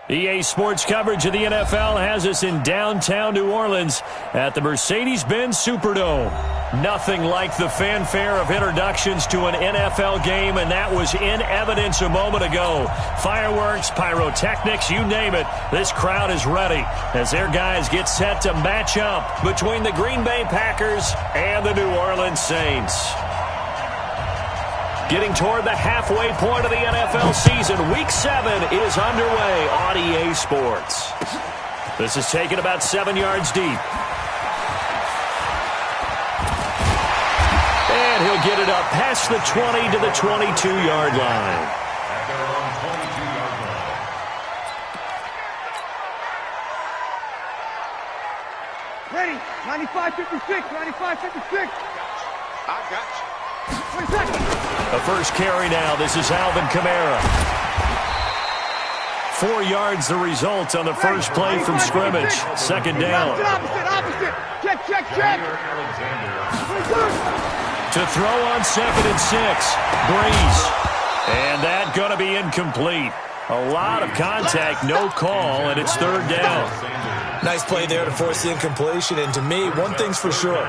EA Sports coverage of the NFL has us in downtown New Orleans at the Mercedes-Benz Superdome. Nothing like the fanfare of introductions to an NFL game, and that was in evidence a moment ago. Fireworks, pyrotechnics, you name it. This crowd is ready as their guys get set to match up between the Green Bay Packers and the New Orleans Saints. Getting toward the halfway point of the NFL season, Week 7 is underway on EA Sports. This is taken about 7 yards deep. And he'll get it up past the 20 to the 22-yard line. Ready, 95-56, 95-56. I got you. 20 seconds. A first carry now. This is Alvin Kamara. 4 yards the result on the first play from scrimmage. Second down. Opposite. Check. To throw on 2nd and 6. Breeze. And that going to be incomplete. A lot of contact, no call, and it's 3rd down. Nice play there to force the incompletion. And to me, one thing's for sure.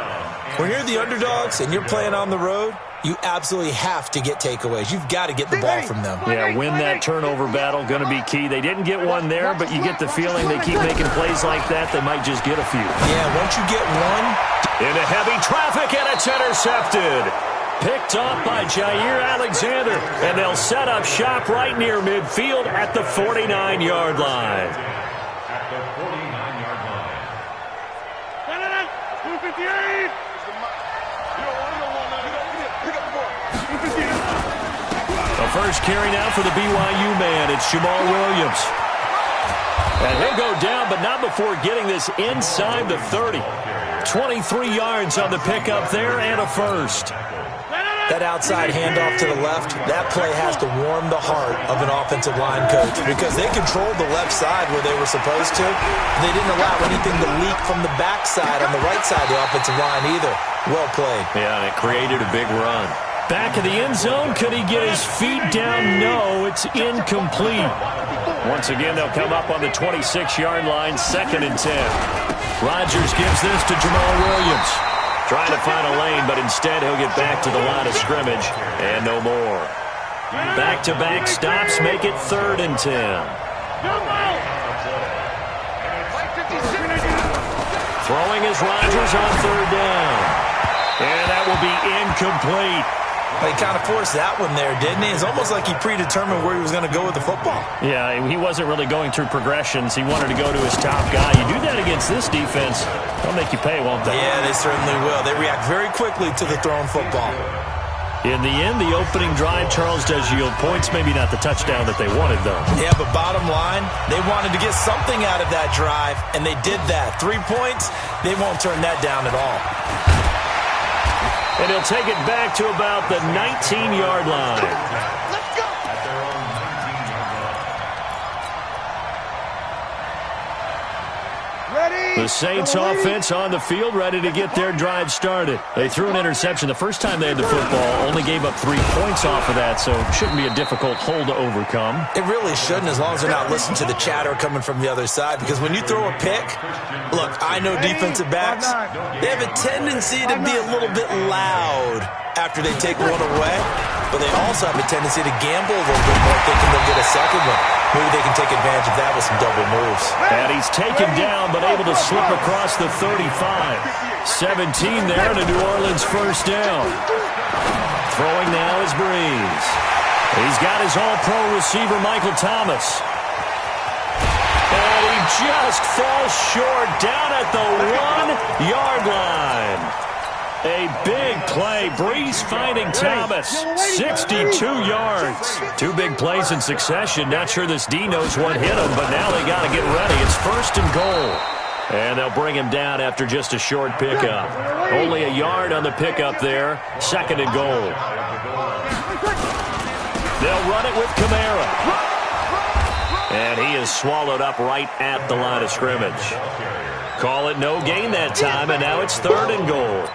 When you're the underdogs and you're playing on the road, you absolutely have to get takeaways. You've got to get the ball from them. Yeah, win that turnover battle, going to be key. They didn't get one there, but you get the feeling they keep making plays like that, they might just get a few. Yeah, once you get one. Into heavy traffic, and it's intercepted. Picked off by Jair Alexander, and they'll set up shop right near midfield at the 49-yard line. At the 49-yard line. 258. A first carry now for the BYU man. It's Jamal Williams. And he'll go down, but not before getting this inside the 30. 23 yards on the pickup there and a first. That outside handoff to the left, that play has to warm the heart of an offensive line coach because they controlled the left side where they were supposed to. They didn't allow anything to leak from the backside on the right side of the offensive line either. Well played. Yeah, and it created a big run. Back of the end zone, could he get his feet down? No, it's incomplete. Once again, they'll come up on the 26-yard line, 2nd and 10. Rodgers gives this to Jamal Williams. Trying to find a lane, but instead he'll get back to the line of scrimmage, and no more. Back-to-back stops make it 3rd and 10. Throwing is Rodgers on 3rd down. And that will be incomplete. He kind of forced that one there, didn't he? It's almost like he predetermined where he was going to go with the football. Yeah, he wasn't really going through progressions. He wanted to go to his top guy. You do that against this defense, they'll make you pay, won't they? Yeah, they certainly will. They react very quickly to the thrown football. In the end, the opening drive, Charles, does yield points. Maybe not the touchdown that they wanted, though. Yeah, but bottom line, they wanted to get something out of that drive, and they did that. 3 points, they won't turn that down at all. And he'll take it back to about the 19-yard line. Let's go. At their own 19-yard line. Ready. The Saints offense on the field, ready to get their drive started. They threw an interception the first time they had the football, only gave up 3 points off of that, so it shouldn't be a difficult hole to overcome. It really shouldn't, as long as they're not listening to the chatter coming from the other side, because when you throw a pick, look, I know defensive backs, they have a tendency to be a little bit loud after they take one away, but they also have a tendency to gamble a little bit more, thinking they'll get a second one. Maybe they can take advantage of that with some double moves. And he's taken down, but able to slip across the 35. 17 there, and a New Orleans first down. Throwing now is Breeze. He's got his all-pro receiver, Michael Thomas. And he just falls short down at the 1-yard line. A big play. Breeze finding Thomas. 62 yards. 2 big plays in succession. Not sure this D knows what hit him, but now they got to get ready. It's 1st and goal. And they'll bring him down after just a short pickup. Only a yard on the pickup there. 2nd and goal. They'll run it with Kamara. And he is swallowed up right at the line of scrimmage. Call it no gain that time, and now it's 3rd and goal.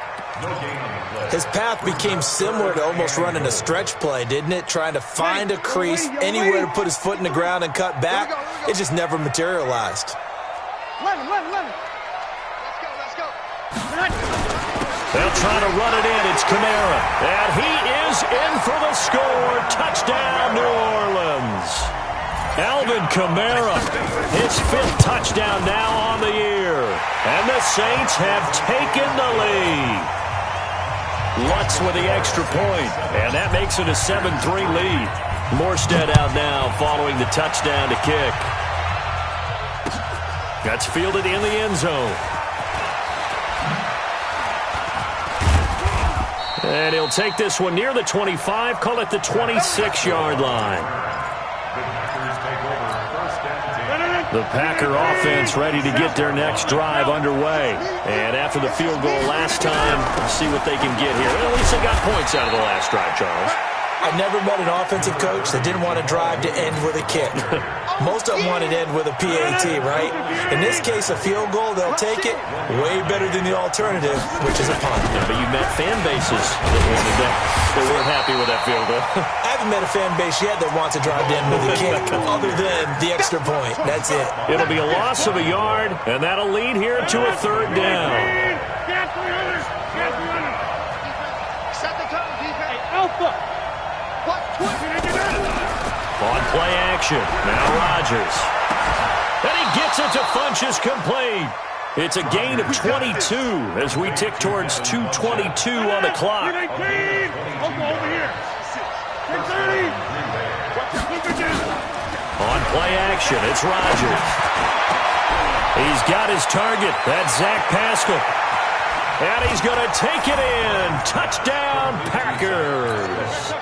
His path became similar to almost running a stretch play, didn't it? Trying to find a crease, anywhere to put his foot in the ground and cut back. It just never materialized. Let's go. They'll try to run it in. It's Kamara. And he is in for the score. Touchdown, New Orleans. Alvin Kamara, his 5th touchdown now on the year. And the Saints have taken the lead. Lutz with the extra point, and that makes it a 7-3 lead. Morstead out now following the touchdown to kick. That's fielded in the end zone. And he'll take this one near the 25, call it the 26-yard line. The Packer offense ready to get their next drive underway. And after the field goal last time, let's see what they can get here. Well, at least they got points out of the last drive, Charles. I never met an offensive coach that didn't want to drive to end with a kick. Most of them want it to end with a PAT, right? In this case, a field goal, they'll take it. Way better than the alternative, which is a punt. Yeah, but you met fan bases that weren't happy with that field goal. I haven't met a fan base yet that wants to drive to end with a kick, other than the extra point. That's it. It'll be a loss of a yard, and that'll lead here to a 3rd down. Set the tone, defense. Alpha. On play action, now Rodgers. And he gets it to Funchess complete. It's a gain of 22 as we tick towards 2:22 on the clock. On play action, it's Rodgers. He's got his target. That's Zach Pascal. And he's going to take it in. Touchdown, Packers.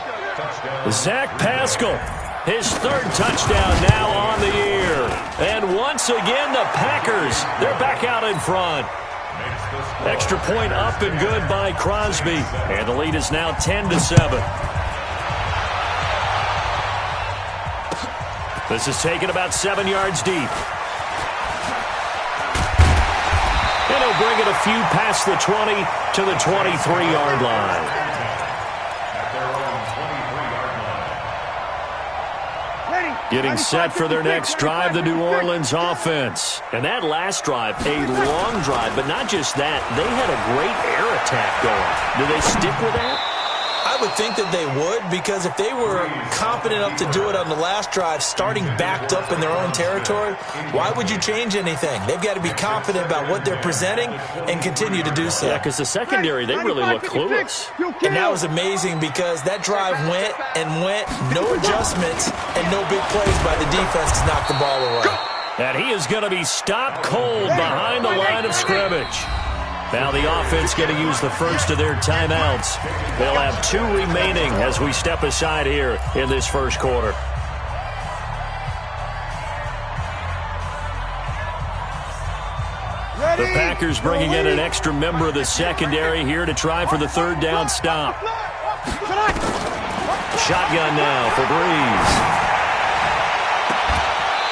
Zach Pascal, his 3rd touchdown now on the year. And once again, the Packers, they're back out in front. Extra point up and good by Crosby. And the lead is now 10-7. This is taken about 7 yards deep. And he'll bring it a few past the 20 to the 23-yard line. Getting set for their next drive, the New Orleans offense. And that last drive, a long drive, but not just that. They had a great air attack going. Do they stick with that? I would think that they would, because if they were confident enough to do it on the last drive, starting backed up in their own territory, why would you change anything? They've got to be confident about what they're presenting and continue to do so. Yeah, because the secondary, they really look clueless. And that was amazing because that drive went and went, no adjustments, and no big plays by the defense to knock the ball away. And he is going to be stopped cold behind the line of scrimmage. Now the offense going to use the first of their timeouts. They'll have 2 remaining as we step aside here in this first quarter. The Packers bringing in an extra member of the secondary here to try for the 3rd down stop. Shotgun now for Breeze.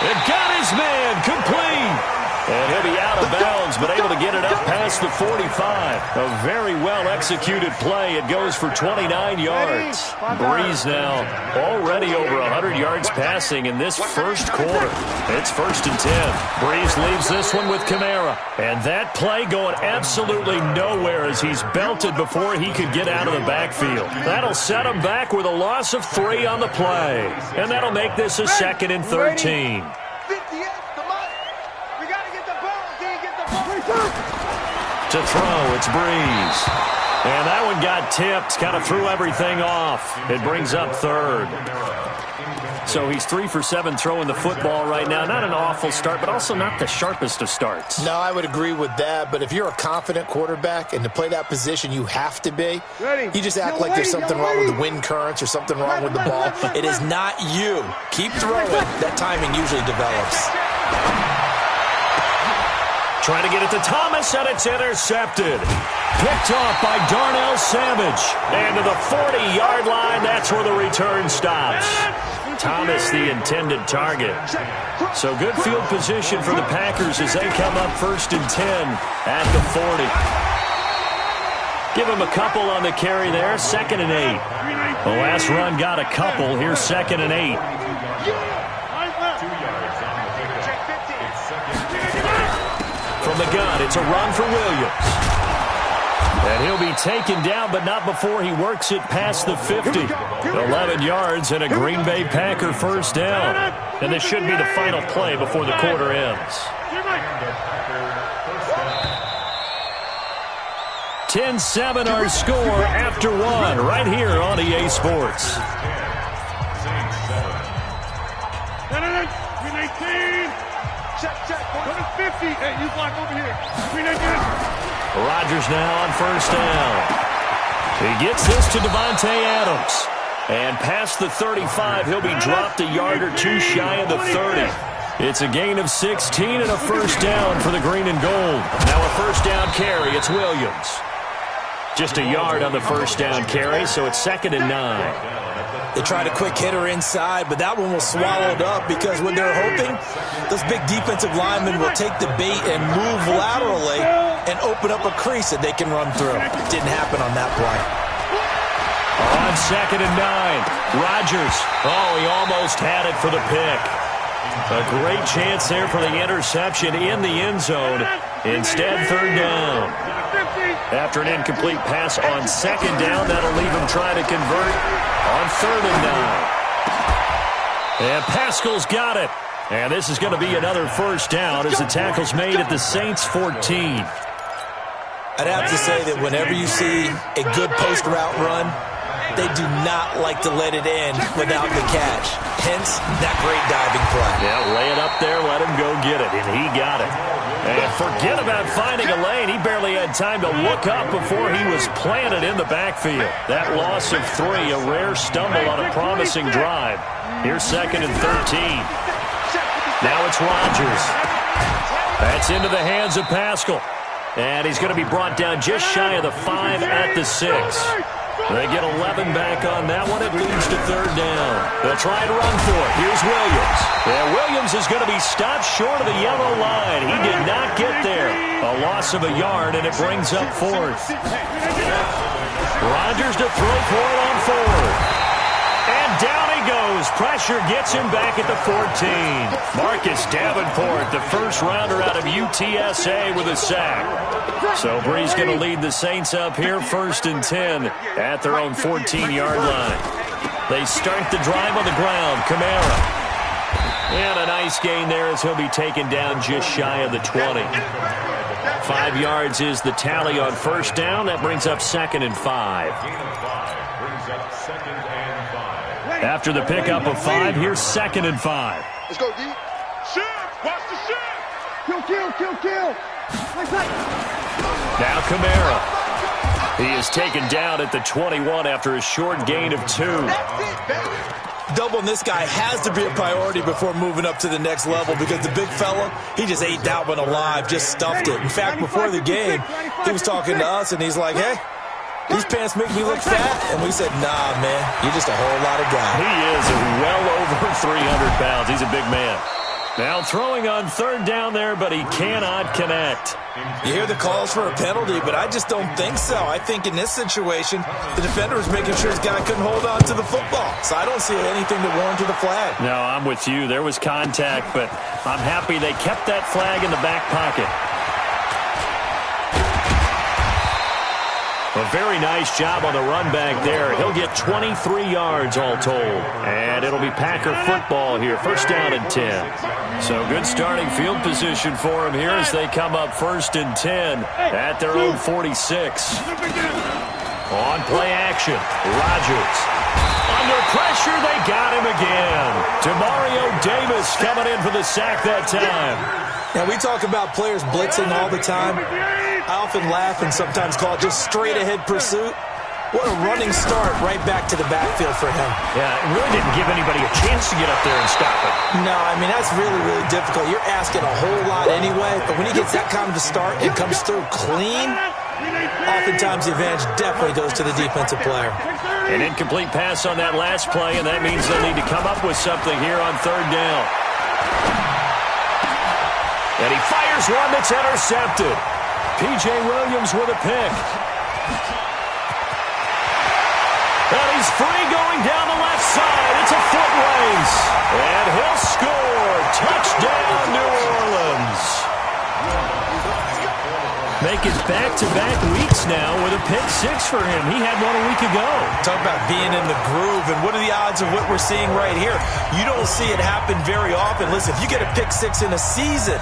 And got his man complete. And he'll be out of bounds, but able to get it up past the 45. A very well-executed play. It goes for 29 yards. Breeze now already over 100 yards passing in this first quarter. It's 1st and 10. Breeze leaves this one with Kamara. And that play going absolutely nowhere as he's belted before he could get out of the backfield. That'll set him back with a loss of 3 on the play. And that'll make this a 2nd and 13. To throw, it's Breeze. And that one got tipped, kind of threw everything off. It brings up 3rd. So he's 3 for 7 throwing the football right now. Not an awful start, but also not the sharpest of starts. No, I would agree with that. But if you're a confident quarterback and to play that position, you have to be. You just act like there's something wrong with the wind currents or something wrong with the ball. It is not you. Keep throwing. That timing usually develops. Trying to get it to Thomas, and it's intercepted. Picked off by Darnell Savage. And to the 40-yard line, that's where the return stops. Thomas, the intended target. So good field position for the Packers as they come up 1st and 10 at the 40. Give him a couple on the carry there, 2nd and 8. The last run got a couple. Here's 2nd and 8. From the gun, it's a run for Williams. And he'll be taken down, but not before he works it past the 50. 11 yards and a Green Bay Packer first down. And this should be the final play before the quarter ends. 10-7 our score after one right here on EA Sports. Rodgers now on first down. He gets this to Devontae Adams. And past the 35, he'll be dropped a yard or two shy of the 30. It's a gain of 16 and a first down for the green and gold. Now a first down carry. It's Williams. Just a yard on the first down carry, so it's 2nd and 9. They tried a quick hitter inside, but that one was swallowed up because when they're hoping, those big defensive linemen will take the bait and move laterally and open up a crease that they can run through. Didn't happen on that play. On 2nd and 9, Rodgers. Oh, he almost had it for the pick. A great chance there for the interception in the end zone. Instead, 3rd down. After an incomplete pass on 2nd down, that'll leave him trying to convert on 3rd and 9. And Pascal's got it. And this is going to be another first down as the tackle's made at the Saints' 14. I'd have to say that whenever you see a good post route run, they do not like to let it in without the catch. Hence, that great diving play. Yeah, lay it up there, let him go get it, and he got it. And forget about finding a lane. He barely had time to look up before he was planted in the backfield. That loss of 3, a rare stumble on a promising drive. Here's 2nd and 13. Now it's Rodgers. That's into the hands of Pascal. And he's going to be brought down just shy of the 5 at the 6. They get 11 back on that one. It leads to 3rd down. They'll try and run for it. Here's Williams. And Williams is going to be stopped short of the yellow line. He did not get there. A loss of a yard, and it brings up 4th. Rodgers to throw for it on 4th. And down he goes. Pressure gets him back at the 14. Marcus Davenport, the first rounder out of UTSA with a sack. So Bree's going to lead the Saints up here 1st and 10 at their own 14-yard line. They start the drive on the ground. Kamara. And a nice gain there as he'll be taken down just shy of the 20. 5 yards is the tally on first down. That brings up 2nd and 5. After the pickup of 5, here's 2nd and 5. Let's go, D. Shift! Watch the shift! Kill! Now Kamara. He is taken down at the 21 after a short gain of 2. Doubling this guy has to be a priority before moving up to the next level because the big fella, he just ate that one alive, just stuffed it. In fact, before the game, he was talking to us, and he's like, hey, these pants make me look fat. And we said, nah, man, you're just a whole lot of guy. He is well over 300 pounds. He's a big man. Now throwing on 3rd down there, but he cannot connect. You hear the calls for a penalty, but I just don't think so. I think in this situation, the defender was making sure his guy couldn't hold on to the football. So I don't see anything to warrant the flag. No, I'm with you. There was contact, but I'm happy they kept that flag in the back pocket. A very nice job on the run back there. He'll get 23 yards all told. And it'll be Packer football here. First down and 10. So good starting field position for him here as they come up 1st and 10 at their own 46. On play action, Rodgers. Under pressure, they got him again. Demario Davis coming in for the sack that time. Now, we talk about players blitzing all the time. I often laugh and sometimes call it just straight-ahead pursuit. What a running start right back to the backfield for him. Yeah, it really didn't give anybody a chance to get up there and stop it. No, I mean, that's really, really difficult. You're asking a whole lot anyway, but when he gets that kind of a start and comes through clean, oftentimes the advantage definitely goes to the defensive player. An incomplete pass on that last play, and that means they'll need to come up with something here on 3rd down. And he fires one that's intercepted. P.J. Williams with a pick. He's free going down the left side. It's a foot race. And he'll score. Touchdown, New Orleans. Make it back-to-back weeks now with a pick six for him. He had one a week ago. Talk about being in the groove, and what are the odds of what we're seeing right here? You don't see it happen very often. Listen, if you get a pick six in a season,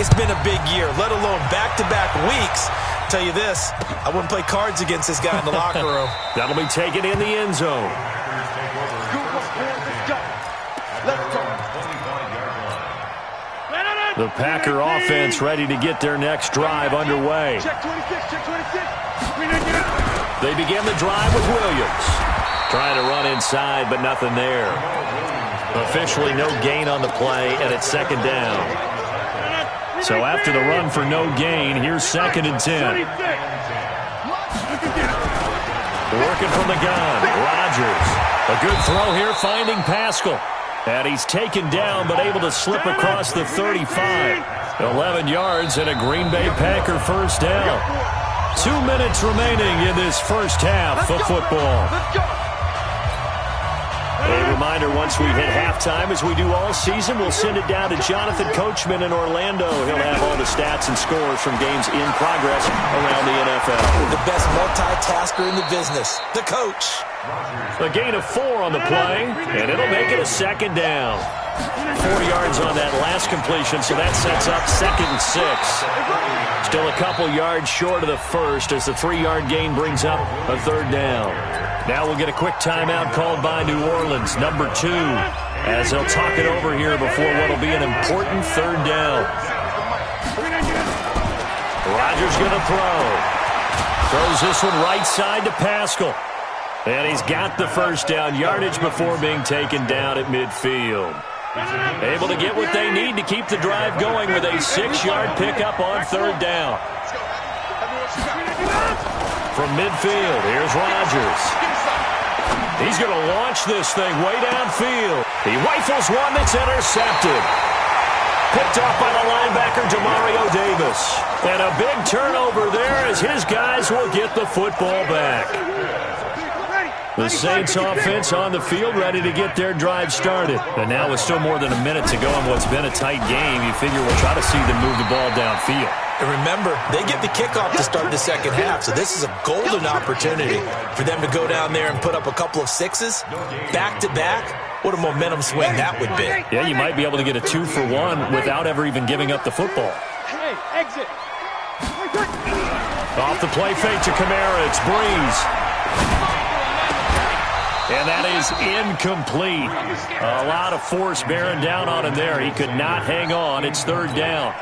it's been a big year, let alone back-to-back weeks. Tell you this, I wouldn't play cards against this guy in the locker room. That'll be taken in the end zone. The Packer offense ready to get their next drive underway. Check 26, check 26. They begin the drive with Williams. Trying to run inside, but nothing there. Officially no gain on the play, and it's second down. So after the run for no gain, here's 2nd and 10. Working from the gun, Rodgers. A good throw here, finding Pascal. And he's taken down, but able to slip across the 35. 11 yards and a Green Bay Packer first down. 2 minutes remaining in this first half of football. A reminder, once we hit halftime, as we do all season, we'll send it down to Jonathan Coachman in Orlando. He'll have all the stats and scores from games in progress around the NFL. The best multitasker in the business, the coach. A gain of 4 on the play, and it'll make it a second down. 4 yards on that last completion, so that sets up 2nd and 6. Still a couple yards short of the first as the 3-yard gain brings up a third down. Now we'll get a quick timeout called by New Orleans, number 2, as they'll talk it over here before what will be an important third down. Rodgers going to throw. Throws this one right side to Pascal. And he's got the first down yardage before being taken down at midfield. Able to get what they need to keep the drive going with a 6-yard pickup on third down. From midfield, here's Rodgers. He's going to launch this thing way downfield. He rifles one that's intercepted. Picked off by the linebacker, Demario Davis. And a big turnover there as his guys will get the football back. The Saints offense on the field ready to get their drive started. And now with still more than a minute to go in what's been a tight game, you figure we'll try to see them move the ball downfield. And remember, they get the kickoff to start the second half, so this is a golden opportunity for them to go down there and put up a couple of sixes back-to-back. What a momentum swing that would be. Yeah, you might be able to get a 2-for-1 without ever even giving up the football. Hey, exit. Off the play fake to Kamara, it's Breeze. And that is incomplete. A lot of force bearing down on him there. He could not hang on. It's third down.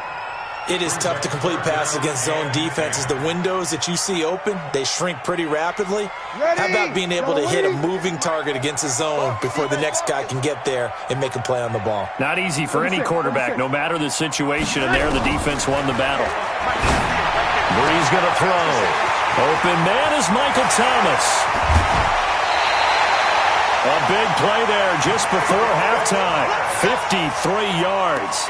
It is tough to complete passes against zone defenses. The windows that you see open, they shrink pretty rapidly. How about being able to hit a moving target against a zone before the next guy can get there and make a play on the ball? Not easy for any quarterback, no matter the situation. And there, the defense won the battle. Breeze going to throw. Open man is Michael Thomas. A big play there just before halftime. 53 yards.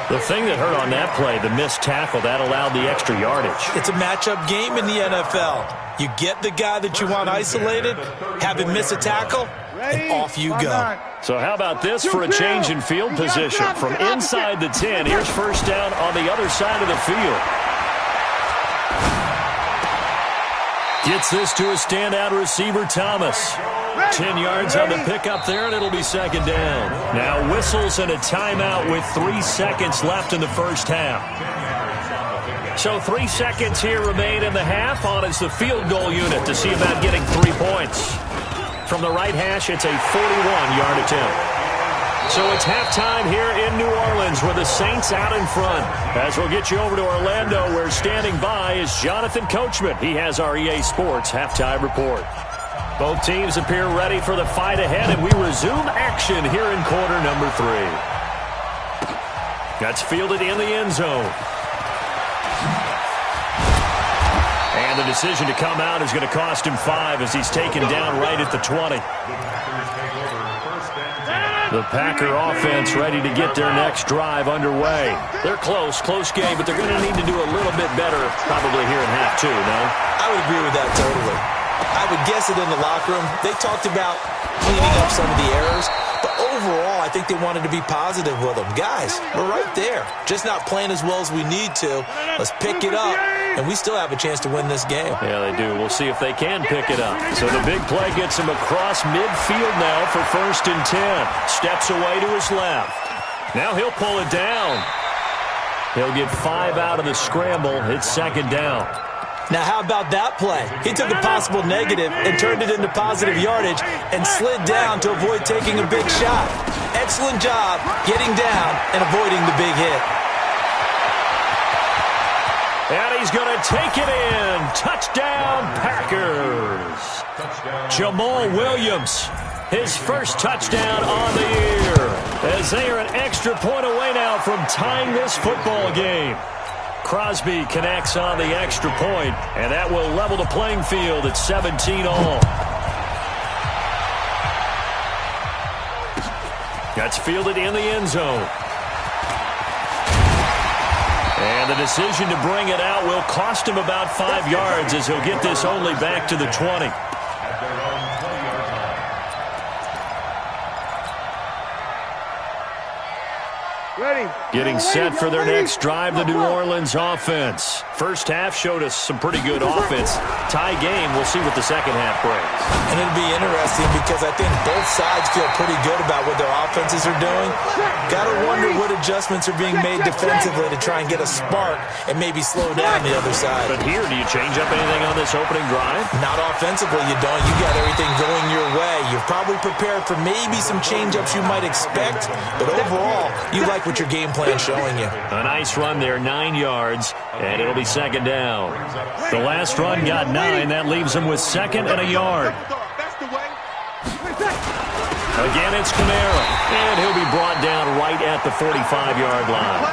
The thing that hurt on that play, the missed tackle, that allowed the extra yardage. It's a matchup game in the NFL. You get the guy that you want isolated, have him miss a tackle, and off you go. So how about this for a change in field position? From inside the 10, here's first down on the other side of the field. Gets this to a standout receiver, Thomas. 10 yards on the pickup there, and it'll be second down. Now whistles and a timeout with 3 seconds left in the first half. So 3 seconds here remain in the half. On is the field goal unit to see about getting 3 points. From the right hash, it's a 41-yard attempt. So it's halftime here in New Orleans with the Saints out in front. As we'll get you over to Orlando, where standing by is Jonathan Coachman. He has our EA Sports halftime report. Both teams appear ready for the fight ahead, and we resume action here in quarter number 3. That's fielded in the end zone. And the decision to come out is going to cost him 5 as he's taken down right at the 20. The Packer offense ready to get their next drive underway. They're close game, but they're going to need to do a little bit better probably here in half 2, no? I would agree with that totally. I would guess it in the locker room. They talked about cleaning up some of the errors, but overall, I think they wanted to be positive with them. Guys, we're right there. Just not playing as well as we need to. Let's pick it up, and we still have a chance to win this game. Yeah, they do. We'll see if they can pick it up. So the big play gets him across midfield now for 1st and 10. Steps away to his left. Now he'll pull it down. He'll get 5 out of the scramble. It's 2nd down. Now, how about that play? He took a possible negative and turned it into positive yardage and slid down to avoid taking a big shot. Excellent job getting down and avoiding the big hit. And he's going to take it in. Touchdown, Packers. Jamal Williams, his first touchdown on the year, as they are an extra point away now from tying this football game. Crosby connects on the extra point, and that will level the playing field at 17 all. That's fielded in the end zone. And the decision to bring it out will cost him about 5 yards, as he'll get this only back to the 20. Getting set for their next drive, the New Orleans offense. First half showed us some pretty good offense. Tie game, we'll see what the second half brings. And it'll be interesting because I think both sides feel pretty good about what their offenses are doing. Got to wonder what adjustments are being made defensively to try and get a spark and maybe slow down the other side. But here, do you change up anything on this opening drive? Not offensively, you don't. You got everything going your way. You're probably prepared for maybe some change-ups you might expect, but overall, you like what your game plan is showing you. A nice run there, 9 yards, and it'll be 2nd down. The last run got 9. That leaves him with 2nd and a yard. Again, it's Kamara, and he'll be brought down right at the 45-yard line.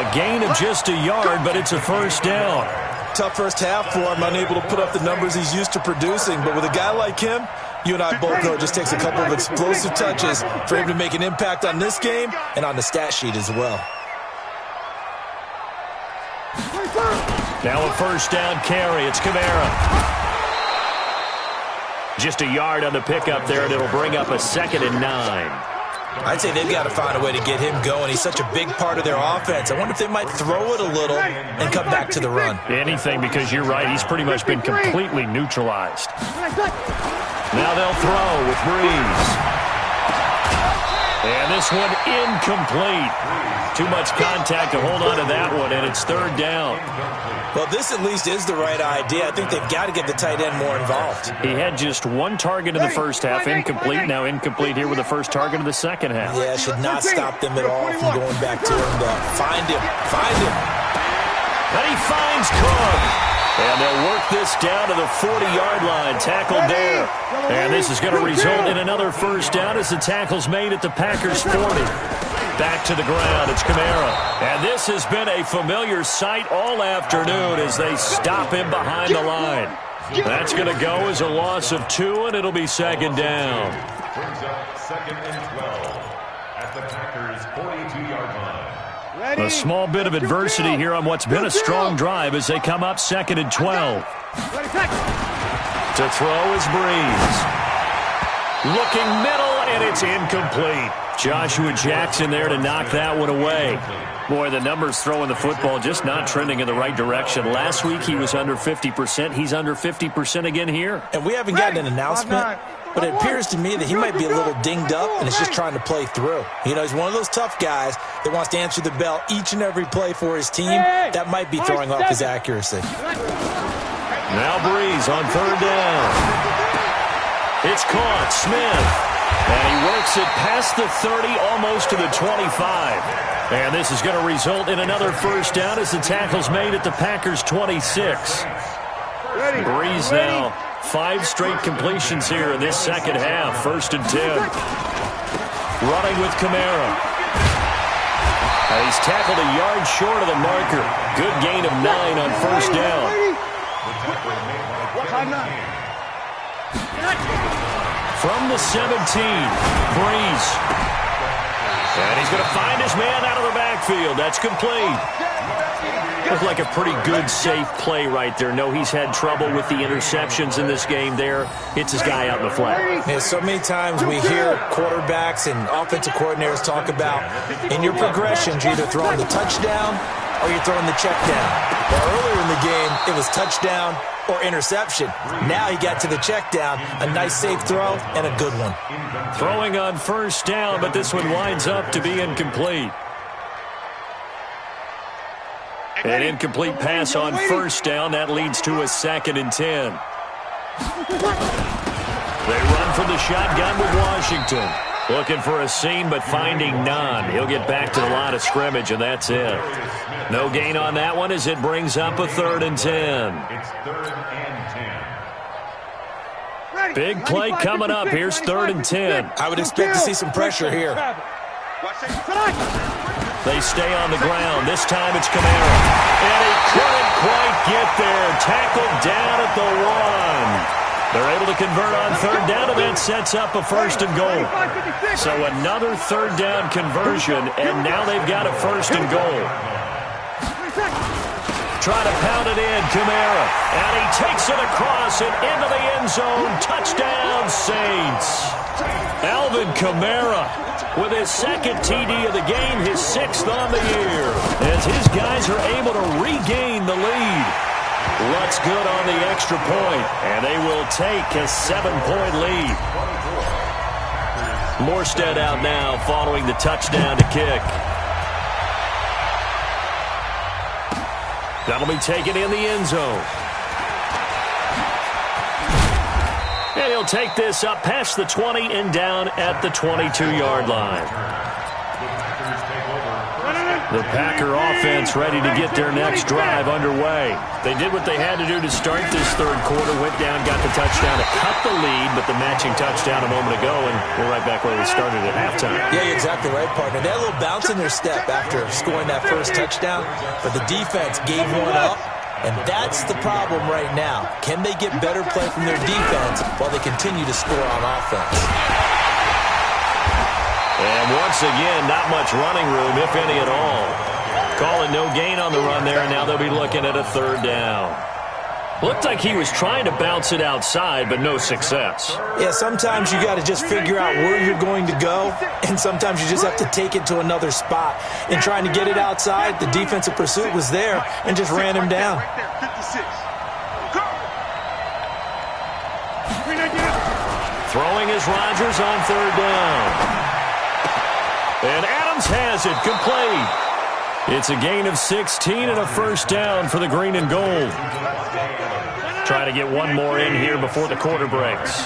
A gain of just a yard, but it's a 1st down. Tough first half for him, unable to put up the numbers he's used to producing, but with a guy like him, you and I both know it just takes a couple of explosive touches for him to make an impact on this game and on the stat sheet as well. Now a 1st down carry. It's Kamara. Just a yard on the pickup there, and it'll bring up a 2nd and 9. I'd say they've got to find a way to get him going. He's such a big part of their offense. I wonder if they might throw it a little and come back to the run. Anything, because you're right. He's pretty much been completely neutralized. Now they'll throw with Breeze. And this one incomplete. Too much contact to hold on to that one, and it's 3rd down. Well, this at least is the right idea. I think they've got to get the tight end more involved. He had just 1 target in the first half, incomplete. Now incomplete here with the first target of the second half. Yeah, should not stop them at all from going back to him. Find him. And he finds Cook. And they'll work this down to the 40-yard line. Tackled there. And this is going to result in another 1st down as the tackle's made at the Packers' 40. Back to the ground, it's Kamara. And this has been a familiar sight all afternoon as they stop him behind the line. That's going to go as a loss of 2, and it'll be 2nd down. Brings up 2nd and 12 at the Packers' 42-yard line. A small bit of adversity here on what's been a strong drive as they come up 2nd and 12. To throw is Breeze. Looking middle, and it's incomplete. Joshua Jackson there to knock that one away. Boy, the numbers throwing the football just not trending in the right direction. Last week he was under 50%. He's under 50% again here. And we haven't gotten an announcement, but it appears to me that he might be a little dinged up and is just trying to play through. You know, he's one of those tough guys that wants to answer the bell each and every play for his team. That might be throwing off his accuracy. Now Breeze on 3rd down. It's caught. Smith. And he works it past the 30, almost to the 25. And this is going to result in another 1st down as the tackle's made at the Packers' 26. Breeze now 5 straight completions here in this second half. 1st and 10. Running with Kamara. And he's tackled a yard short of the marker. Good gain of 9 on 1st down. From the 17, Breeze. And he's going to find his man out of the backfield. That's complete. Looked like a pretty good, safe play right there. No, he's had trouble with the interceptions in this game there. Hits his guy out in the flat. Yeah, so many times we hear quarterbacks and offensive coordinators talk about in your progressions, you're either throwing the touchdown or you're throwing the check down. Well, earlier in the game, it was touchdown or interception. Now he got to the check down, a nice safe throw, and a good one. Throwing on first down, but this one winds up to be incomplete. An incomplete pass on first down. That leads to a 2nd and 10. They run from the shotgun with Washington. Looking for a seam, but finding none. He'll get back to the line of scrimmage, and that's it. No gain on that one as it brings up a 3rd and 10. It's 3rd and 10. Big play coming up. Here's 3rd and 10. I would expect to see some pressure here. They stay on the ground. This time it's Kamara. And he couldn't quite get there. Tackled down at the 1. They're able to convert on 3rd down, and that sets up a 1st and goal. So another 3rd down conversion, and now they've got a 1st and goal. Try to pound it in, Kamara. And he takes it across and into the end zone. Touchdown, Saints. Alvin Kamara with his 2nd TD of the game, his 6th on the year. As his guys are able to regain the lead. Lutz good on the extra point, and they will take a 7-point lead. Morstead out now following the touchdown to kick. That'll be taken in the end zone. And he'll take this up past the 20 and down at the 22-yard line. The Packer offense ready to get their next drive underway. They did what they had to do to start this 3rd quarter, went down, got the touchdown to cut the lead, but the matching touchdown a moment ago, and we're right back where we started at halftime. Yeah, you're exactly right, partner. They had a little bounce in their step after scoring that first touchdown, but the defense gave one up, and that's the problem right now. Can they get better play from their defense while they continue to score on offense? And once again, not much running room, if any at all. Calling no gain on the run there, and now they'll be looking at a 3rd down. Looked like he was trying to bounce it outside, but no success. Yeah, sometimes you got to just figure out where you're going to go, and sometimes you just have to take it to another spot. In trying to get it outside, the defensive pursuit was there and just ran him down. Throwing is Rodgers on 3rd down. And Adams has it, complete. It's a gain of 16 and a 1st down for the green and gold. Try to get one more in here before the quarter breaks.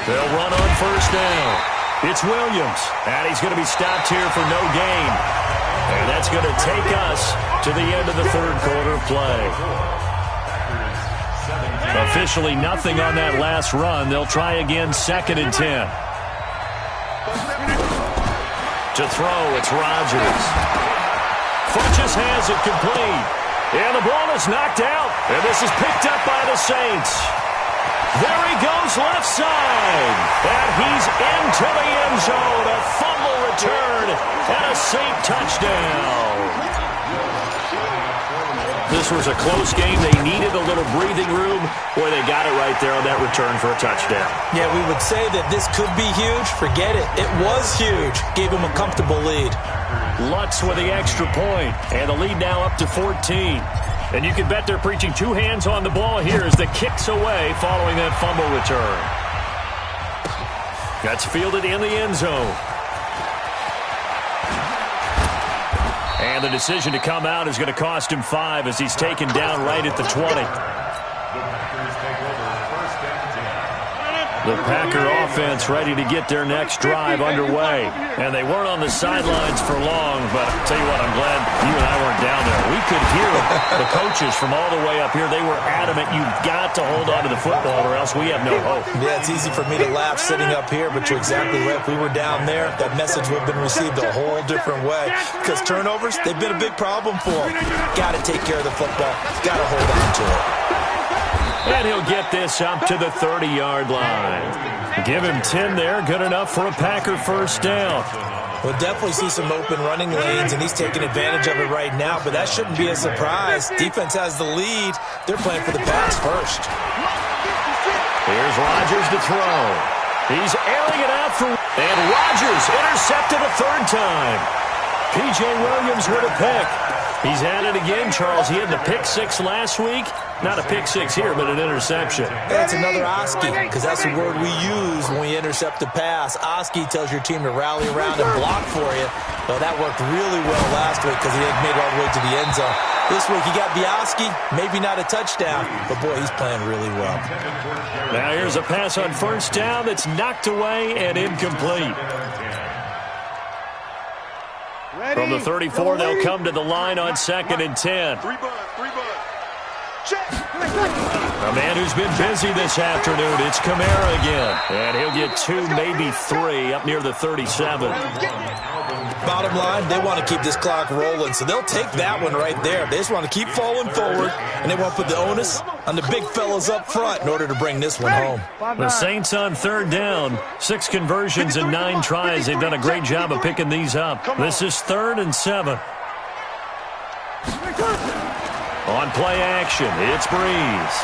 They'll run on 1st down. It's Williams, and he's going to be stopped here for no gain. And that's going to take us to the end of the 3rd quarter play. Officially nothing on that last run. They'll try again, 2nd and 10. To throw, it's Rodgers. Funchess has it complete. And the ball is knocked out. And this is picked up by the Saints. There he goes left side. And he's into the end zone. A fumble return and a Saint touchdown. This was a close game. They needed a little breathing room. Boy, they got it right there on that return for a touchdown. Yeah, we would say that this could be huge. Forget it. It was huge. Gave them a comfortable lead. Lutz with the extra point. And the lead now up to 14. And you can bet they're preaching 2 hands on the ball here as the kick's away following that fumble return. That's fielded in the end zone. And the decision to come out is going to cost him 5 as he's taken down right at the 20. The Packer offense ready to get their next drive underway. And they weren't on the sidelines for long, but I'll tell you what, I'm glad you and I weren't down there. We could hear the coaches from all the way up here. They were adamant, you've got to hold on to the football or else we have no hope. Yeah, it's easy for me to laugh sitting up here, but you're exactly right. If we were down there, that message would have been received a whole different way. Because turnovers, they've been a big problem for them. Got to take care of the football. Got to hold on to it. And he'll get this up to the 30-yard line. Give him 10 there. Good enough for a Packer 1st down. We'll definitely see some open running lanes, and he's taking advantage of it right now, but that shouldn't be a surprise. Defense has the lead. They're playing for the pass first. Here's Rodgers to throw. He's airing it out for... And Rodgers intercepted a third time. P.J. Williams with a pick. He's at it again, Charles. He had the pick six last week. Not a pick six here, but an interception. That's another Oski, because that's the word we use when we intercept a pass. Oski tells your team to rally around and block for you. Well, that worked really well last week because he didn't make it all the way to the end zone. This week he got the Oski, maybe not a touchdown, but boy, he's playing really well. Now here's a pass on first down that's knocked away and incomplete. From the 34, they'll come to the line on 2nd and 10. A man who's been busy this afternoon, it's Kamara again. And he'll get 2, maybe 3, up near the 37. Bottom line, they want to keep this clock rolling, so they'll take that one right there. They just want to keep falling forward, and they want to put the onus on the big fellas up front in order to bring this one home. The Saints on 3rd down, 6 conversions and 9 tries. They've done a great job of picking these up. This is 3rd and 7. On play action, it's Breeze.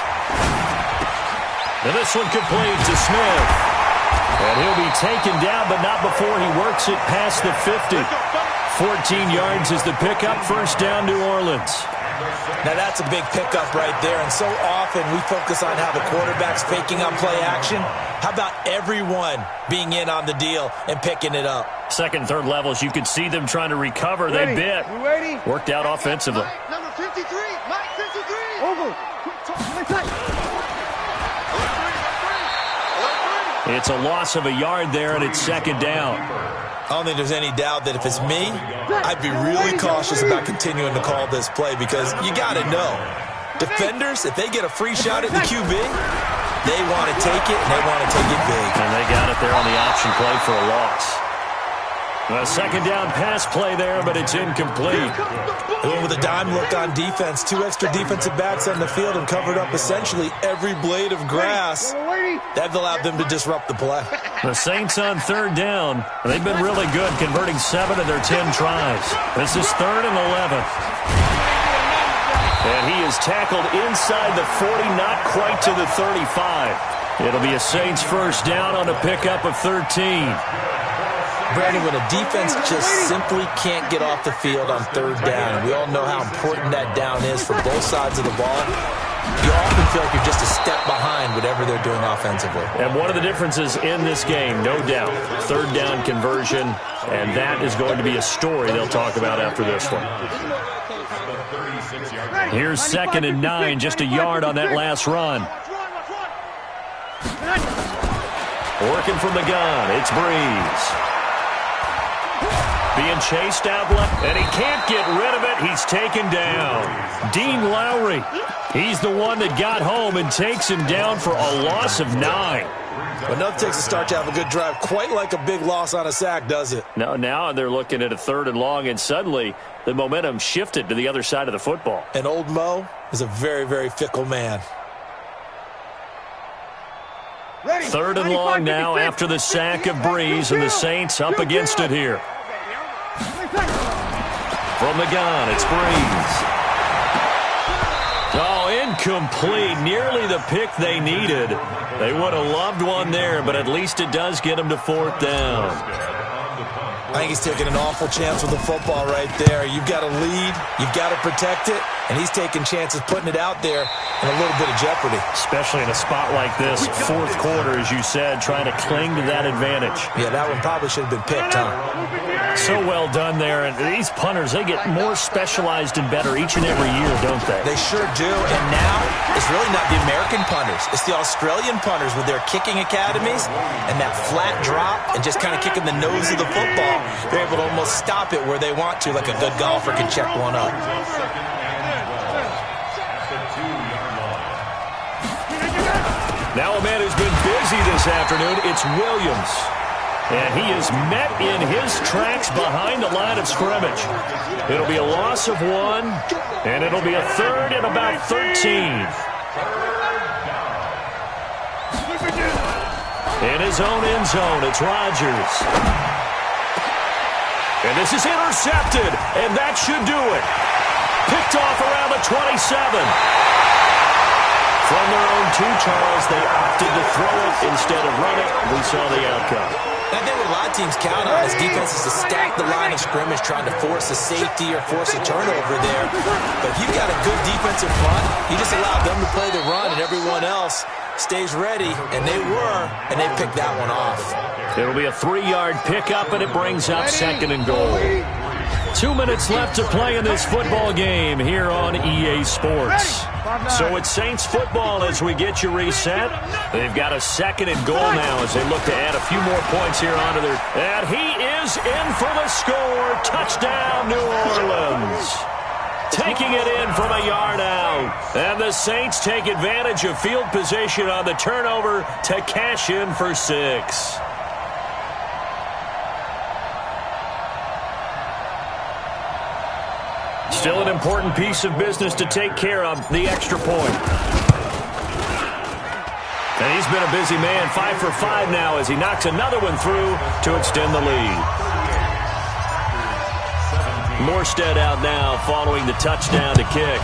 And this one complete to Smith. And he'll be taken down, but not before he works it past the 50. 14 yards is the pickup, first down, New Orleans. Now that's a big pickup right there, and so often we focus on how the quarterback's faking on play action. How about everyone being in on the deal and picking it up? 2nd, 3rd levels, you could see them trying to recover. They bit. Worked out offensively. Number 53, Mike 53. Over. It's a loss of a yard there, and it's 2nd down. I don't think there's any doubt that if it's me, I'd be really cautious about continuing to call this play because you got to know, defenders, if they get a free shot at the QB, they want to take it, and they want to take it big. And they got it there on the option play for a loss. A 2nd down pass play there, but it's incomplete. They went with a dime look on defense. 2 extra defensive backs on the field and covered up essentially every blade of grass. That allowed them to disrupt the play. The Saints on 3rd down. They've been really good, converting 7 of their 10 tries. This is 3rd and 11. And he is tackled inside the 40, not quite to the 35. It'll be a Saints first down on a pickup of 13. Brandon, when a defense just simply can't get off the field on 3rd down, we all know how important that down is for both sides of the ball, you often feel like you're just a step behind whatever they're doing offensively. And one of the differences in this game, no doubt, 3rd down conversion, and that is going to be a story they'll talk about after this one. Here's 2nd and 9, just a yard on that last run. Working from the gun, it's Breeze. Being chased out left, and he can't get rid of it. He's taken down. Dean Lowry, he's the one that got home and takes him down for a loss of 9. But nothing takes a start to have a good drive quite like a big loss on a sack, does it? No, now they're looking at a 3rd and long, and suddenly the momentum shifted to the other side of the football. And old Mo is a very, very fickle man. 3rd and long now after the sack of Breeze, and the Saints up against it here. From the gun, it's Breeze. Oh, incomplete. Nearly the pick they needed. They would have loved one there, but at least it does get them to 4th down. I think he's taking an awful chance with the football right there. You've got to lead, you've got to protect it, and he's taking chances putting it out there in a little bit of jeopardy. Especially in a spot like this, 4th quarter, as you said, trying to cling to that advantage. Yeah, that one probably should have been picked, huh? So well done there, and these punters, they get more specialized and better each and every year, don't they? They sure do, and now it's really not the American punters. It's the Australian punters with their kicking academies and that flat drop and just kind of kicking the nose of the football. They're able to almost stop it where they want to, like a good golfer can check one up. Now a man who's been busy this afternoon, it's Williams. And he is met in his tracks behind the line of scrimmage. It'll be a loss of 1, and it'll be a 3rd and about 13. In his own end zone, it's Rodgers. And this is intercepted, and that should do it. Picked off around the 27. From their own 2, Charles, they opted to throw it instead of run it. We saw the outcome. I think what a lot of teams count on is defenses to stack the line of scrimmage, trying to force a safety or force a turnover there. But if you've got a good defensive front, you just allow them to play the run, and everyone else stays ready, and they picked that one off. It'll be a 3-yard pickup, and it brings up 2nd and goal. 2 minutes left to play in this football game here on EA Sports. So it's Saints football as we get you reset. They've got a 2nd and goal now as they look to add a few more points here onto their... And he is in for the score. Touchdown, New Orleans. Taking it in from a yard out. And the Saints take advantage of field position on the turnover to cash in for 6. Still an important piece of business to take care of, the extra point. And he's been a busy man, 5 for 5 now as he knocks another one through to extend the lead. Morstead out now following the touchdown to kick.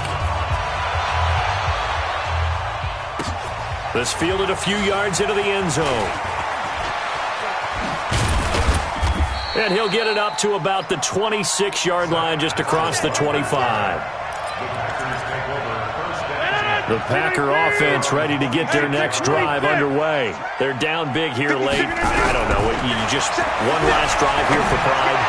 This fielded a few yards into the end zone. And he'll get it up to about the 26-yard line just across the 25. The Packer offense ready to get their next drive underway. They're down big here late. I don't know. You just one last drive here for pride.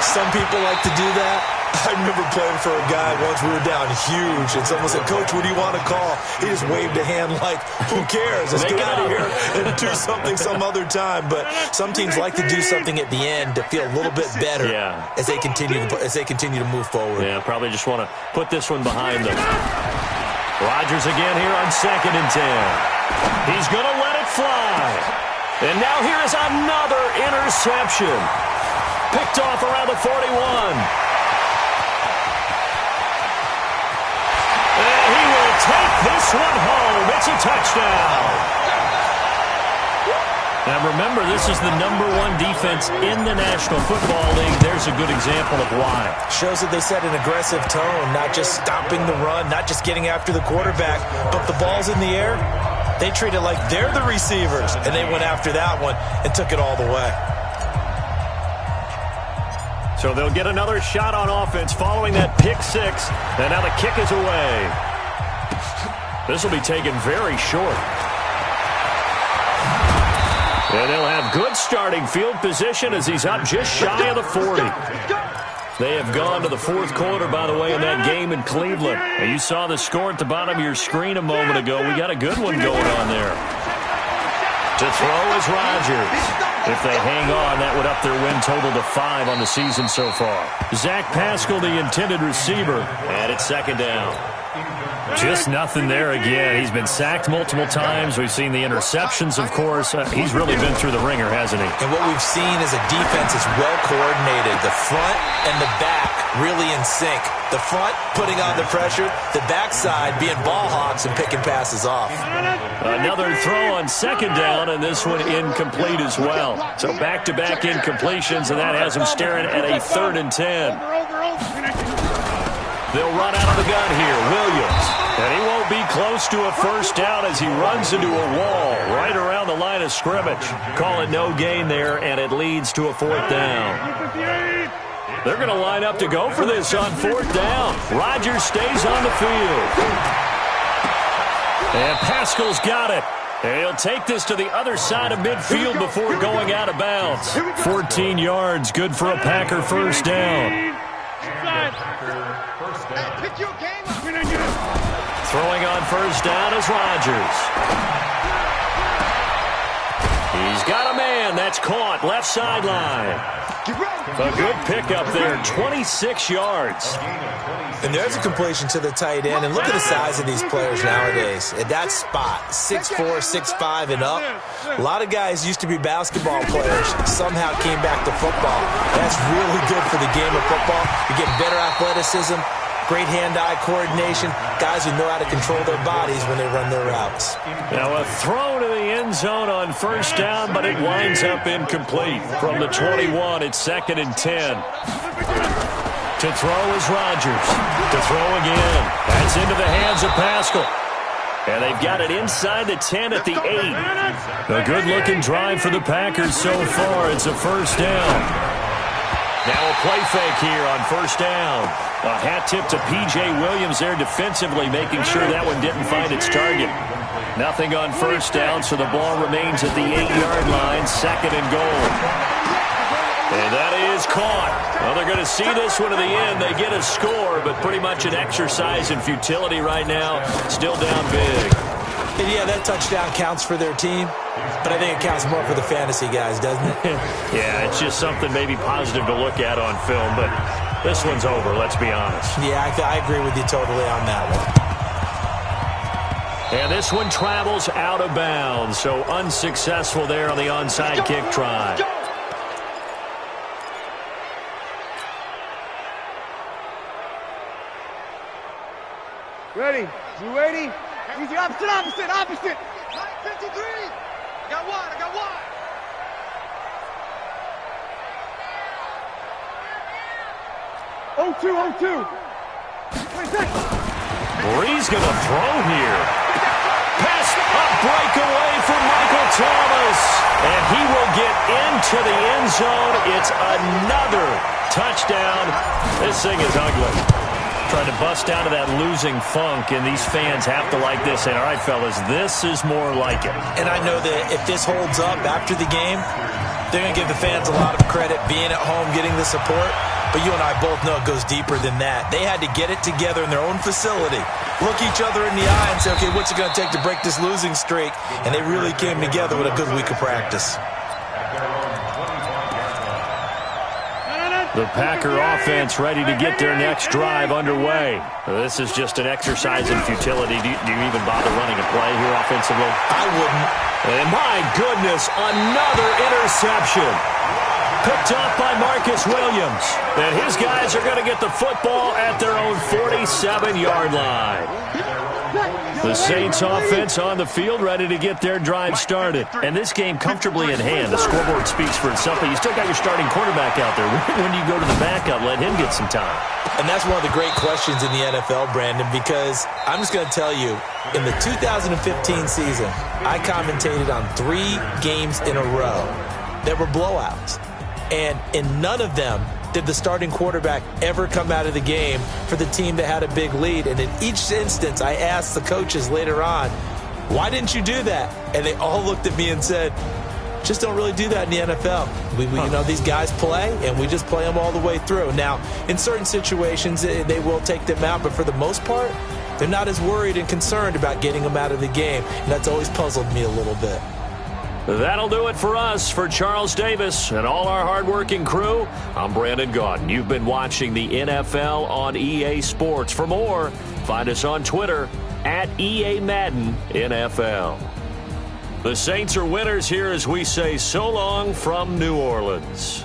Some people like to do that. I remember playing for a guy once. We were down huge, and someone said, "Coach, what do you want to call?" He just waved a hand like, "Who cares? Let's get out of here and do something some other time." But some teams like to do something at the end to feel a little bit better as they continue to move forward. Yeah, probably just want to put this one behind them. Rodgers again here on 2nd and 10. He's going to let it fly. And now here is another interception. Picked off around the 41. And he will take this one home. It's a touchdown. Now remember, this is the #1 defense in the National Football League. There's a good example of why. Shows that they set an aggressive tone, not just stopping the run, not just getting after the quarterback, but the ball's in the air. They treat it like they're the receivers, and they went after that one and took it all the way. So they'll get another shot on offense following that pick 6. And now the kick is away. This will be taken very short. And they'll have good starting field position as he's up just shy of the 40. They have gone to the 4th quarter, by the way, in that game in Cleveland. And you saw the score at the bottom of your screen a moment ago. We got a good one going on there. To throw is Rodgers. If they hang on, that would up their win total to 5 on the season so far. Zach Pascal, the intended receiver, and it's 2nd down. Just nothing there again. He's been sacked multiple times. We've seen the interceptions, of course. He's really been through the ringer, hasn't he? And what we've seen is a defense that's well coordinated. The front and the back really in sync. The front putting on the pressure, the backside being ball hawks and picking passes off. Another throw on 2nd down, and this one incomplete as well. So back-to-back incompletions, and that has him staring at a 3rd and 10. They'll run out of the gun here. Williams. And he won't be close to a 1st down as he runs into a wall right around the line of scrimmage. Call it no gain there, and it leads to a 4th down. They're going to line up to go for this on 4th down. Rodgers stays on the field. And Pascal's got it. And he'll take this to the other side of midfield before going out of bounds. 14 yards, good for a Packer 1st down. Throwing on 1st down is Rodgers. He's got a man. That's caught. Left sideline. A good pickup there. 26 yards. And there's a completion to the tight end. And look at the size of these players nowadays. At that spot, 6'4", 6'5", and up. A lot of guys used to be basketball players. Somehow came back to football. That's really good for the game of football. You're getting better athleticism, great hand-eye coordination, guys who know how to control their bodies when they run their routes. Now a throw to the end zone on first down, but it winds up incomplete. From the 21, it's 2nd and 10. To throw is Rodgers. To throw again. That's into the hands of Pascal. And they've got it inside the 10 at the 8. A good-looking drive for the Packers so far. It's a first down. Now a play fake here on first down. A hat tip to P.J. Williams there defensively, making sure that one didn't find its target. Nothing on first down, so the ball remains at the 8-yard line, 2nd and goal. And that is caught. Well, they're going to see this one to the end. They get a score, but pretty much an exercise in futility right now. Still down big. And yeah, that touchdown counts for their team, but I think it counts more for the fantasy guys, doesn't it? Yeah, it's just something maybe positive to look at on film, but this one's over, let's be honest. Yeah, I agree with you totally on that one. And this one travels out of bounds, so unsuccessful there on the onside kick try. Ready? You ready? Easy, opposite. 53. I got one. 0-2. 26. Bree's going to throw here. Pass, a breakaway for Michael Thomas. And he will get into the end zone. It's another touchdown. This thing is ugly. Trying to bust out of that losing funk, and these fans have to like this. And all right, fellas, this is more like it. And I know that if this holds up after the game, they're going to give the fans a lot of credit being at home, getting the support. But you and I both know it goes deeper than that. They had to get it together in their own facility, look each other in the eye and say, okay, what's it going to take to break this losing streak? And they really came together with a good week of practice. The Packer offense ready to get their next drive underway. This is just an exercise in futility. Do you even bother running a play here offensively? I wouldn't. And my goodness, another interception. Picked up by Marcus Williams. And his guys are going to get the football at their own 47-yard line. The Saints offense on the field ready to get their drive started. And this game comfortably in hand. The scoreboard speaks for itself, but you still got your starting quarterback out there. When do you go to the backup, let him get some time? And that's one of the great questions in the NFL, Brandon, because I'm just going to tell you, in the 2015 season, I commentated on 3 games in a row that were blowouts. And in none of them did the starting quarterback ever come out of the game for the team that had a big lead. And in each instance, I asked the coaches later on, why didn't you do that? And they all looked at me and said, just don't really do that in the NFL. You know, these guys play, and we just play them all the way through. Now, in certain situations, they will take them out, but for the most part, they're not as worried and concerned about getting them out of the game. And that's always puzzled me a little bit. That'll do it for us. For Charles Davis and all our hardworking crew, I'm Brandon Gaudin. You've been watching the NFL on EA Sports. For more, find us on Twitter at EA Madden NFL. The Saints are winners here as we say so long from New Orleans.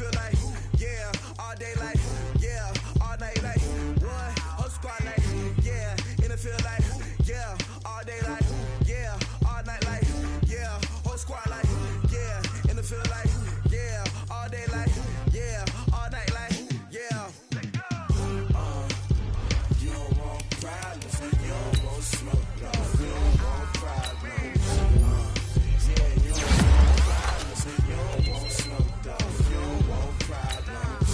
feel like, yeah, all day like, yeah, all night like, what? Whole squad like, yeah, in the field like, yeah, all day like, yeah, all night like, yeah, whole squad like, yeah, in the field like, yeah, all day like, yeah, all night like, yeah. You don't want problems, you don't want smoke, no, you don't want problems. Yeah, you don't want problems, you don't want smoke, dog, you don't want problems.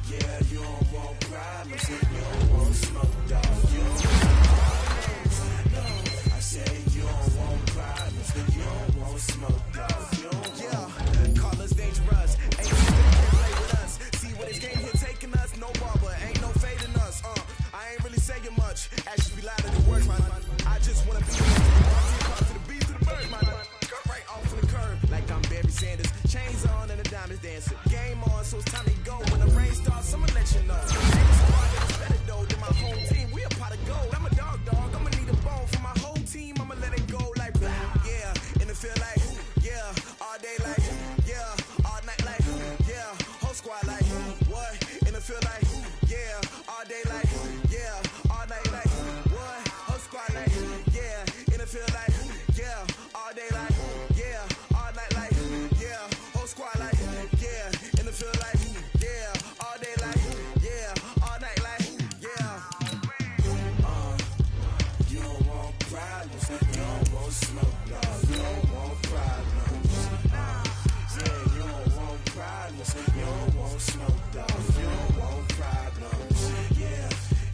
Yeah, you don't want problems, you don't want smoke, dog, you don't want problems. No, I say you don't want problems, you don't want smoke, dog, you don't want. Yeah, call us dangerous, ain't no play with us. See what this game here taking us, no barber, ain't no fading us. I ain't really saying much, actions be louder than words, man. I just wanna be to the beat, to the bird, man. Cut right off of the curb, like I'm Barry Sanders. Chains on and the diamonds dancing. Game on, so it's time to go. When the rain starts, I'ma let you know. Ain't a squad that is better though than my home team. We a pot of gold. I'm a dog, I'ma need a bone for my whole team. I'ma let it go like, yeah, in the field like, yeah, all day like, yeah, all night like, yeah, whole squad like, what? In the field like, yeah, all day like, yeah, all night like, what? Whole squad like, yeah, in the field like, yeah, all day like, yeah, all night like, yeah, whole squad like, yeah, in the field like, yeah, all day like, yeah, all night like, yeah. You don't want problems, you don't want smoke, no, you don't want problems. Yeah, you don't want problems, you don't want smoke, dog, you don't want problems.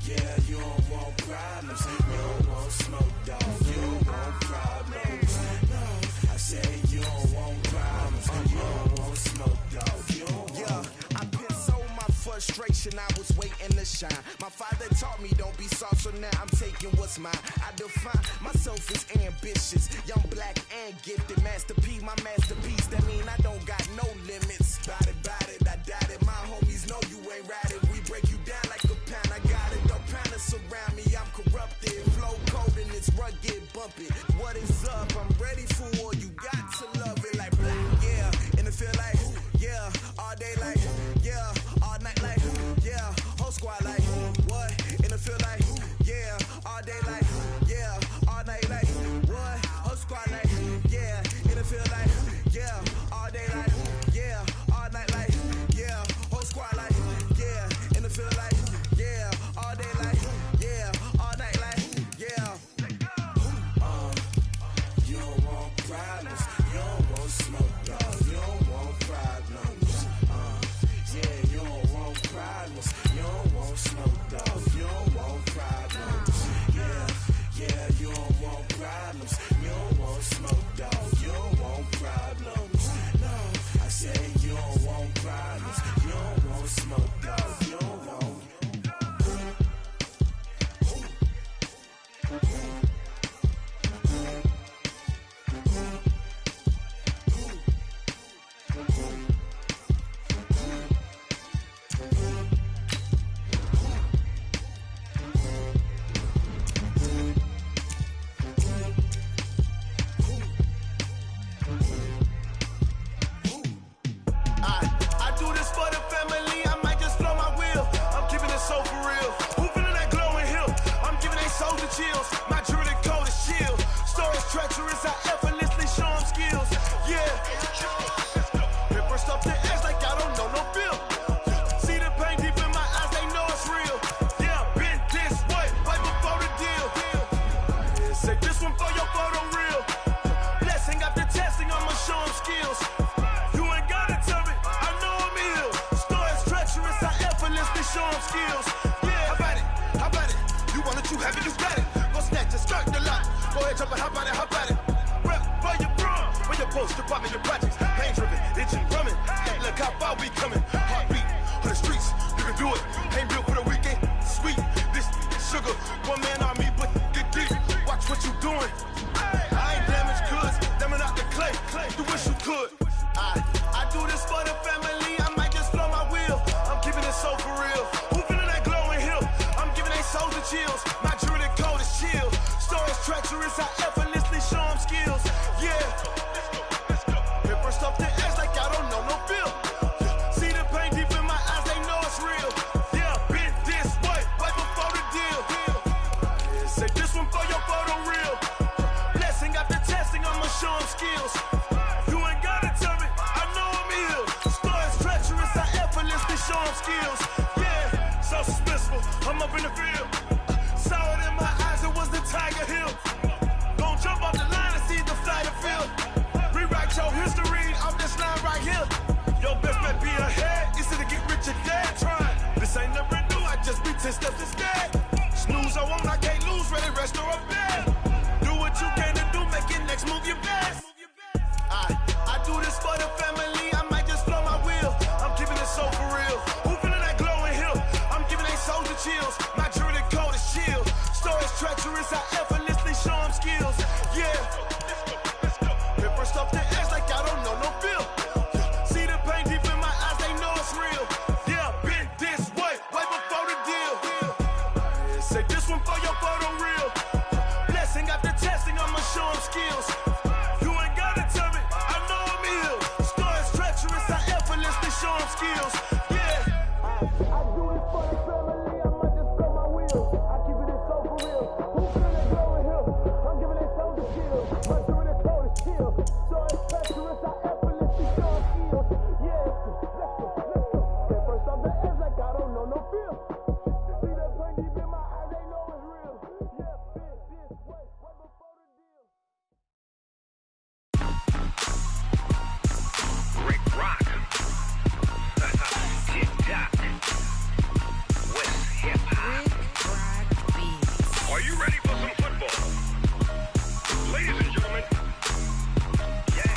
Yeah, you don't want problems, you don't want smoke, dog, you don't want problems. No, I say you don't want problems, you don't want smoke, dog, you don't want. Yeah, I been so my frustration, I was waiting to shine. My father taught me don't be soft, so now I'm taking what's mine. I define myself as ambitious, young, black, and gifted. Master P, my masterpiece, that mean I don't got no limits. Bout it, I doubt it. My homies know you ain't ratted. We break you down like a pound. I got it, don't panic surround me. I'm corrupted, flow cold and it's rugged, bumpy. What is up? I'm ready for war. You got to love it like black. Yeah, in the field like, yeah, all day like, yeah, all night like, yeah, whole squad like, what? In the field like, yeah, all day like, yeah, all night like, what? Whole squad like, yeah, in the field like, yeah, all day like, yeah, all night like, yeah, whole squad like, yeah, in the field like, yeah, all day like, yeah, all night like, yeah. You don't want problems, you don't want smoke, dog, you don't want problems. Yeah, you don't want problems, you don't want smoke, dog, you don't want problems. Yeah, you don't want problems, you don't want smoke, dog, you don't want problems. No, I say you don't want problems, you don't want smoke, dog, you don't want. I do this for the family, I might just blow my wheel. I'm keeping it so for real. Who feeling that glowing hill? I'm giving they soldier chills. My jewelry cold as chill. Stories treacherous, I effortlessly show them skills. Yeah. Paper stuff the edge like I don't know no bill. See the pain deep in my eyes, they know it's real. Yeah, been this way, right before the deal. Say this one for your photo reel. Blessing after testing, I'ma show them skills. You ain't gotta tell me, I know I'm ill. Stories treacherous, I effortlessly show them skills. Yeah, how about it? You want it, you have it, you got it. Go snatch it, skirt the lot. Go ahead, jump it, how about it? Rep for your bro, for your post, your pop in your projects. Pain driven, itching, drumming. Look how far we coming. Heartbeat on the streets, you can do it. Ain't built for the weekend, sweet. This sugar, one man army, but get deep. Watch what you doing. I ain't damaged goods, them out the clay. You wish you could. I do this for the family, I might just blow my wheel. I'm keeping it so for real. Who feeling that glowing hill? I'm giving they soldier chills. My jewelry cold as chill. Stories treacherous, I effortlessly show them skills. Yeah. Paper stuff the edge like I don't know no bill. skills. Yeah, so suspenseful. I'm up in the field. Saw it in my eyes, it was the Tiger Hill. Gon' jump off the line and see the flight of field. Rewrite your history off this line right here. Your best bet be ahead, easy to get rich or dead trying. This ain't never new, I just be 10 steps instead. Snooze, I won't, I can't lose, ready, rest or a bed. Do what you can to do, make your next move your best. I do this for the family, I might just blow my wheel. I'm keeping it so for real. Who feeling that glowing hill? I'm giving they soldier chills. My jewelry code is chill. Stories treacherous, I effortlessly show them skills. Yeah. Hit first off the edge like I don't know no feel. See the pain deep in my eyes, they know it's real. Yeah, been this way before the deal. Say this one for your photo reel. Blessing after testing, I'ma show them skills. You ain't gotta tell me, I know I'm ill. Stories treacherous, I effortlessly show them skills. Yeah. I do this for the family, I might just blow my wheel. I keep it so for real. Who feeling that glowing hill? I'm giving it soldier chills. My jewelry code is chill. Stories treacherous, I effortlessly show them skills. Yeah, let's go. Get first off the edge like I don't know no feel. See that pain deep in my eyes, they know it's real. Yeah, been this way before the deal. Rick Rock, TikTok, West Hip Hop. Are you ready for some football? Ladies and gentlemen, yeah.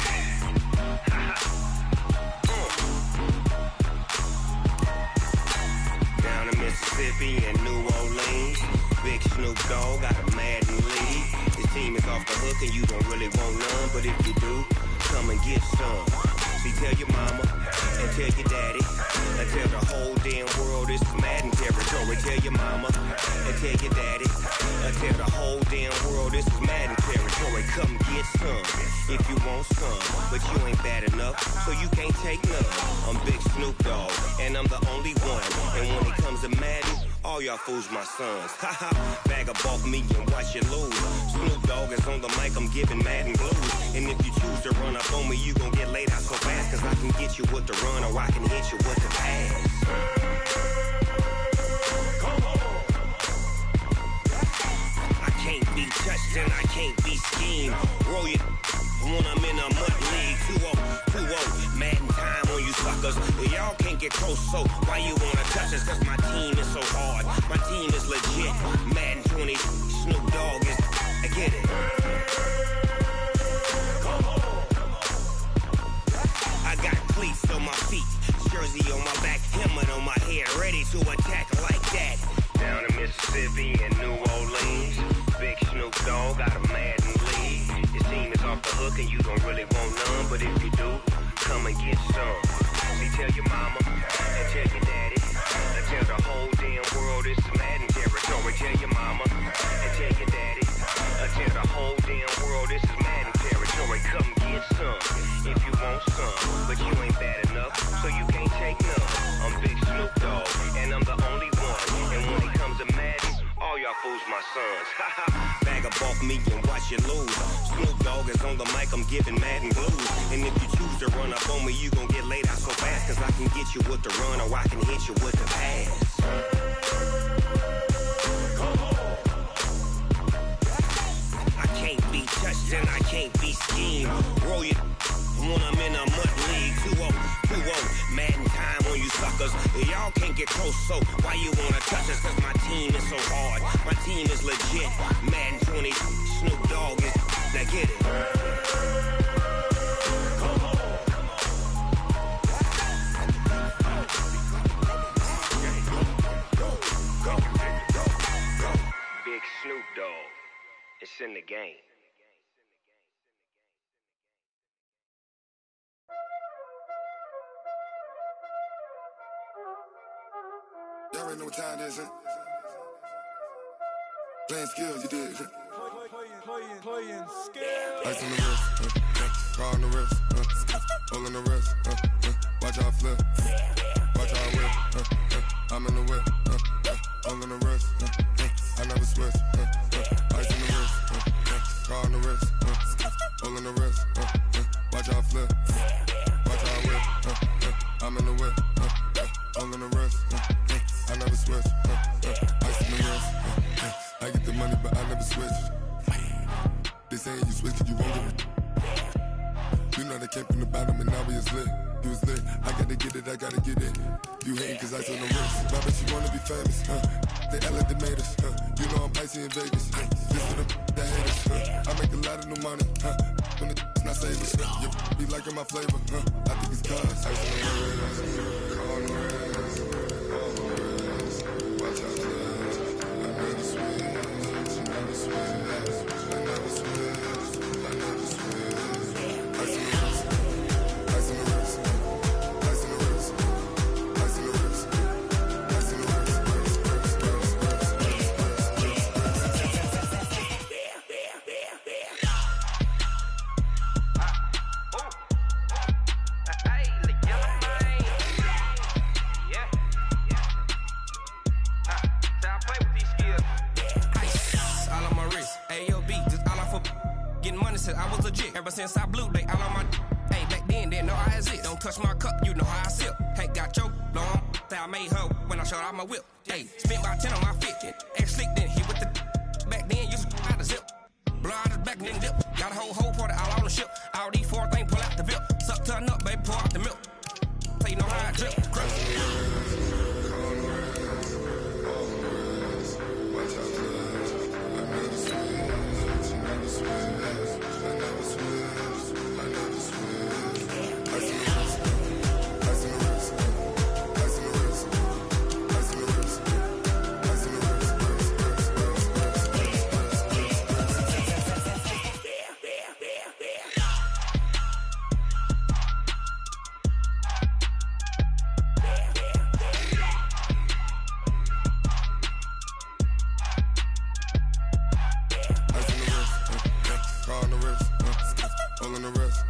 Down in Mississippi and New Orleans, Big Snoop Dogg got a Madden league. His team is off the hook and you don't really want none, but if you do, come and get some. See, tell your mama and tell your daddy and tell the whole damn world this is Madden territory. Tell your mama and tell your daddy and tell the whole damn world this is Madden territory. Come get some if you want some, but you ain't bad enough, so you can't take none. I'm Big Snoop Dogg and I'm the only one. And when it comes to Madden, all y'all fools my sons. Haha, bag up off me and watch you lose. Snoop Dogg is on the mic, I'm giving Madden blues. And if you choose to run up on me, you gon' get laid out so fast. Cause I can get you with the run or I can hit you with the pass. I can't be touched and I can't be schemed. Roll you when I'm in a mud league. 2-0, Madden time on you suckers. Y'all can't get close, so why you wanna touch us? Cause my team is so hard, my team is legit. Madden 20, Snoop Dogg is, I get it. I got cleats on my feet, jersey on my back, helmet on my head, ready to attack like that. Down in Mississippi and New Orleans, Big Snoop Dogg got a Madden league. Your team is off the hook and you don't really want none, but if you do, come and get some. See, tell your mama and tell your daddy and tell the whole damn world this is Madden territory. Tell your mama and tell your daddy and tell the whole damn world this is Madden territory. Come get some if you want some, but you ain't bad enough, so you can't take none. I'm Big Snoop Dogg and I'm the only one. And when it comes to Madden, all y'all fools my sons. Bag up off me and watch you lose. Snoop Dogg is on the mic, I'm giving Madden blues. And if you choose to run up on me, you gon' get laid out so fast. Cause I can get you with the run or I can hit you with the pass. I can't be touched and I can't be schemed. Roll you when I'm in a mud league. 2-0, Madden time on you suckers. Y'all can't get close, so why you wanna touch us? Cause my team is so hard, my team is legit. Madden 20, Snoop Dogg is, now get it. Big Snoop Dogg, it's in the game. Y'all already know what time it is, huh? Playing skills, you did, huh? Playing skills. Ice on the wrist, car on the wrist, hole in the wrist, watch out flip, watch out whip, I'm in the whip, hole in the wrist, I never switch, ice on the wrist, car on the wrist, hole in the wrist, watch out flip, watch out whip, I'm in the whip, hole in the wrist, money, but I never switch. They saying you switch, you won't get it. You know they came from the bottom and now we is lit. You was lit, I gotta get it, I gotta get it. You hating cause I told them rich. My bitch, she wanna be famous, They act like they made us, You know I'm icy in Vegas, This for the haters, I make a lot of new money, When it's not savers, You be liking my flavor, I think it's cause ice on the wrist, on the wrist, on the wrist. Watch out, cuz I never switch, I never switch, I never switch, I never switch. Ice on the wrist, ice on the wrist, ice on the wrist, ice on the wrist, ice on the I was legit. Ever since I blew, they all on my hey, back then, didn't know I exist. Don't touch my cup, you know how I sip. Hey, got choked, long. Say I made her when I showed out my whip. Hey, spent about 10 on my 50. Ex-slick, then hit with the back then, used to out the zip. Blow out his back, then dip. Got a whole party all on the ship. All these 4 things pull out the bip. Suck, turn up, baby, pour out the milk. Play no how I drip. all on the wrist,